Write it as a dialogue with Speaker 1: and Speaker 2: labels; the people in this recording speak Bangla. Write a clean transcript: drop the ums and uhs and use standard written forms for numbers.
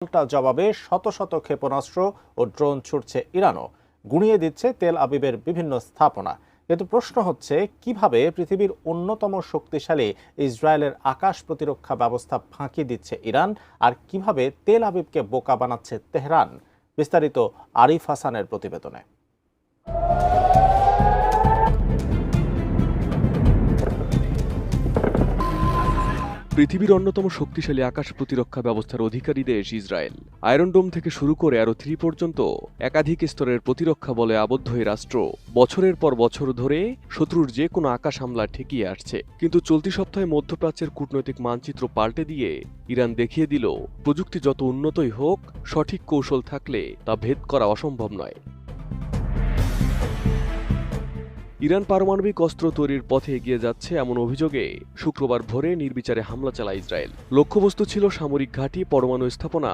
Speaker 1: পাল্টা জবাবে শত শত ক্ষেপণাস্ত্র ও ড্রোন ছুটছে ইরানও, গুঁড়িয়ে দিচ্ছে তেল আবিবের বিভিন্ন স্থাপনা। কিন্তু প্রশ্ন হচ্ছে, কিভাবে পৃথিবীর অন্যতম শক্তিশালী ইসরায়েলের আকাশ প্রতিরক্ষা ব্যবস্থা ফাঁকি দিচ্ছে ইরান, আর কিভাবে তেল আবিবকে বোকা বানাচ্ছে তেহরান? বিস্তারিত আরিফ হাসানের প্রতিবেদনে।
Speaker 2: পৃথিবীর অন্যতম শক্তিশালী আকাশ প্রতিরক্ষা ব্যবস্থার অধিকারী দেশ ইসরায়েল। আয়রন ডোম থেকে শুরু করে অ্যারো 3 পর্যন্ত একাধিক স্তরের প্রতিরক্ষা বলে আবদ্ধ এই রাষ্ট্র বছরের পর বছর ধরে শত্রুর যে কোনো আকাশ হামলা ঠেকিয়ে আসছে। কিন্তু চলতি সপ্তাহে মধ্যপ্রাচ্যের কূটনৈতিক মানচিত্র পাল্টে দিয়ে ইরান দেখিয়ে দিল, প্রযুক্তি যত উন্নতই হোক, সঠিক কৌশল থাকলে তা ভেদ করা অসম্ভব নয়। ইরান পারমাণবিক অস্ত্র তৈরির পথে এগিয়ে যাচ্ছে এমন অভিযোগে শুক্রবার ভোরে নির্বিচারে হামলা চালায় ইসরায়েল। লক্ষ্যবস্তু ছিল সামরিক ঘাঁটি, পরমাণু স্থাপনা